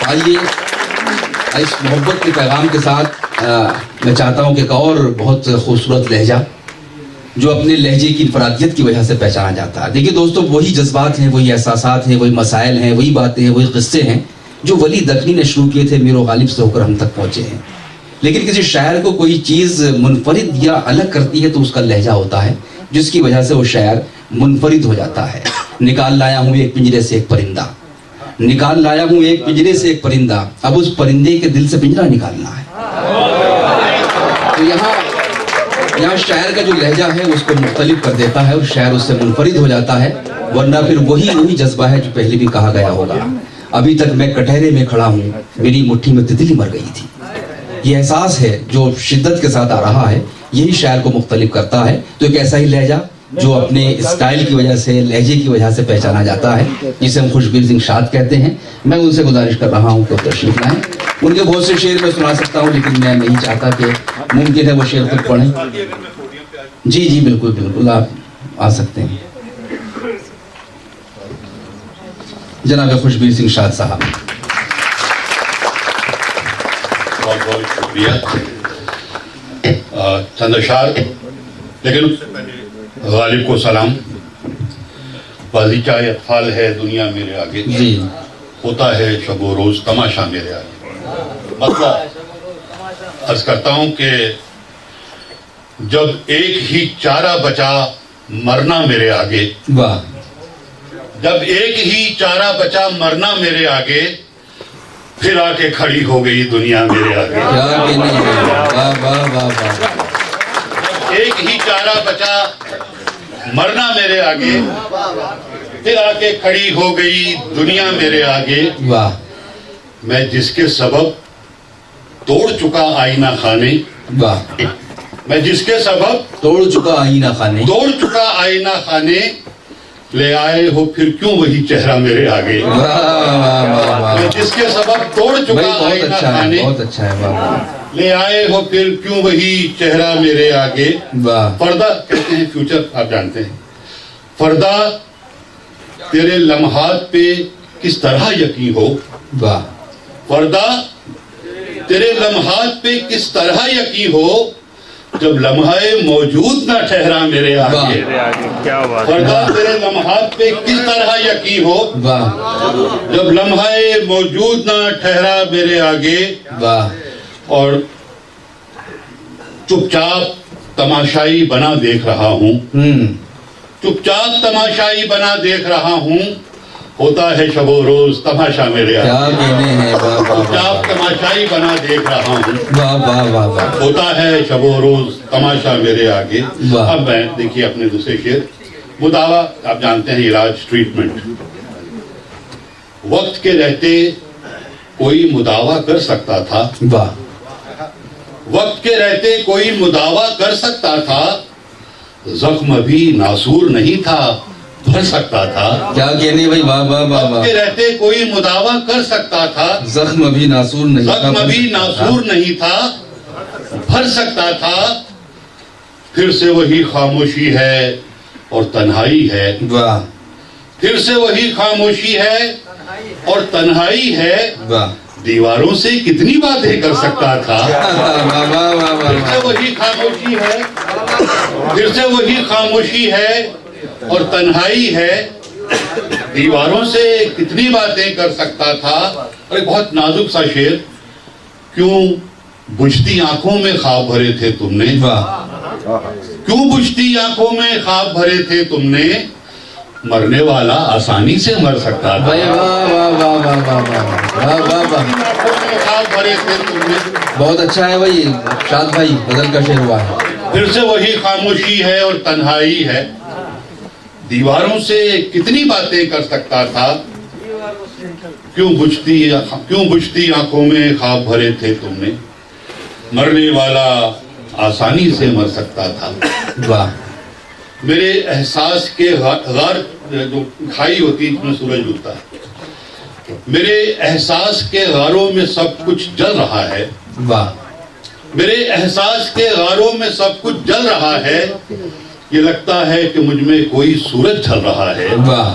آئیے اس محبت کے پیغام کے ساتھ میں چاہتا ہوں کہ ایک اور بہت خوبصورت لہجہ جو اپنے لہجے کی انفرادیت کی وجہ سے پہچانا جاتا ہے. دیکھیے دوستو، وہی جذبات ہیں، وہی احساسات ہیں، وہی مسائل ہیں، وہی باتیں ہیں، وہی قصے ہیں جو ولی دکنی نے شروع کیے تھے، میر و غالب سے ہو کر ہم تک پہنچے ہیں. لیکن کسی شاعر کو کوئی چیز منفرد یا الگ کرتی ہے تو اس کا لہجہ ہوتا ہے، جس کی وجہ سے وہ شاعر منفرد ہو جاتا ہے. نکال لایا ہوں ایک پنجرے سے ایک پرندہ، نکال لایا ہوں ایک پنجرے سے ایک پرندہ، اب اس پرندے کے دل سے پنجرہ نکالنا ہے. تو یہاں شاعر کا جو لہجہ ہے اس کو مختلف کر دیتا ہے اور شاعر اس سے منفرد ہو جاتا ہے. ورنہ پھر وہی جذبہ ہے جو پہلے بھی کہا گیا ہوگا، ابھی تک میں کٹہرے میں کھڑا ہوں، میری مٹھی میں تتلی مر گئی تھی. یہ احساس ہے جو شدت کے ساتھ آ رہا ہے، یہی شاعر کو مختلف کرتا ہے. تو ایک ایسا ہی لہجہ جو اپنے اسٹائل کی وجہ سے، لہجے کی وجہ سے پہچانا جاتا ہے، جسے ہم خوشبیر سنگھ شاد کہتے ہیں. میں ان سے گزارش کر رہا ہوں کہ وہ تشریف لائیں. ان کے بہت سے شعر میں سنا سکتا ہوں، لیکن میں نہیں چاہتا کہ ممکن ہے وہ شعر خود پڑھیں. جی بالکل بالکل، آپ آ سکتے ہیں. جناب خوشبیر سنگھ شاد صاحب. بہت بہت شکریہ. چند اشعار، لیکن اس سے پہلے غالب کو سلام. بازی چاہے اطفال ہے دنیا میرے آگے، جی ہوتا ہے شب و روز تماشا میرے آگے. مطلب عرض کرتا ہوں کہ جب ایک ہی چارہ بچا مرنا میرے آگے، واہ، جب ایک ہی چارہ بچا مرنا میرے آگے، پھر آ کے کھڑی ہو گئی دنیا میرے آگے. کیا کہنے ہیں، واہ واہ واہ واہ. ایک ہی چارہ بچا مرنا میرے آگے، پھر آ کے کھڑی ہو گئی دنیا میرے آگے. واہ، میں جس کے سبب توڑ چکا آئینہ خانے، واہ، میں جس کے سبب توڑ چکا آئینہ خانے، توڑ چکا آئینہ خانے، لے آئے ہو پھر کیوں وہی چہرہ میرے آگے. واہ واہ واہ واہ. میں جس کے سبب توڑ چکا بہت آئینہ اچھا ہے، خانے، بہت اچھا ہے. واہ لے آئے ہو پھر کیوں وہی چہرہ میرے آگے. واہ، پردہ کہتے ہیں فیوچر، آپ جانتے ہیں. پردہ تیرے لمحات پہ کس طرح یقین ہو، واہ، پردہ تیرے لمحات پہ کس طرح یقین ہو، جب لمحہ موجود نہ ٹھہرا میرے آگے. پردہ تیرے لمحات پہ کس طرح یقین ہو، واہ، جب لمحہ موجود نہ ٹھہرا میرے آگے. واہ، اور چپ چاپ تماشائی بنا دیکھ رہا ہوں، چپ چاپ تماشائی بنا دیکھ رہا ہوں، ہوتا ہے شب و روز تماشا میرے آگے. کیا کہنے ہیں، واہ واہ چپ چاپ تماشائی بنا دیکھ رہا ہوں، واہ واہ واہ واہ. ہوتا ہے شب و روز تماشا میرے آگے. واہ. اب میں دیکھیے اپنے دوسرے شعر. مداوا آپ جانتے ہیں، علاج، ٹریٹمنٹ. وقت کے رہتے کوئی مداوا کر سکتا تھا، واہ، وقت کے رہتے کوئی مداوا کر سکتا تھا، زخم بھی ناسور نہیں تھا بھر سکتا تھا. کیا کہنے بھائی، واہ واہ واہ وقت واہ. کے رہتے کوئی مداوا کر سکتا تھا، زخم بھی ناسور نہیں تھا، زخم بھی ناسور نہیں تھا بھر سکتا تھا. پھر سے وہی خاموشی ہے اور تنہائی ہے، واہ پھر سے وہی خاموشی ہے اور تنہائی ہے. واہ، دیواروں سے کتنی باتیں کر سکتا تھا. واہ واہ واہ پھر سے واہ. وہی خاموشی ہے، پھر سے وہی خاموشی ہے اور تنہائی ہے. دیواروں سے کتنی باتیں کر سکتا تھا. اور ایک بہت نازک سا شعر. کیوں بجھتی آنکھوں میں خواب بھرے تھے تم نے، واہ، کیوں بجھتی آنکھوں میں خواب بھرے تھے تم نے، مرنے والا آسانی سے مر سکتا تھا. بھائی واہ واہ واہ واہ واہ واہ واہ واہ. آنکھوں میں خواب بھرے تھے تم نے. بہت اچھا ہے بھائی، شاد بھائی غزل کا شعر ہوا ہے. پھر سے وہی خاموشی ہے اور تنہائی ہے. دیواروں سے کتنی باتیں کر سکتا تھا. کیوں بجھتی آنکھوں میں خواب بھرے تھے تم نے، مرنے والا آسانی سے مر سکتا تھا. واہ، میرے احساس کے غار جو کھائی ہوتی ہے جس میں سورج ڈوبتا ہے، میرے احساس کے غاروں میں سب کچھ جل رہا ہے. واہ، میرے احساس کے غاروں میں سب کچھ جل رہا ہے. یہ لگتا ہے کہ مجھ میں کوئی سورج ڈھل رہا ہے. واہ،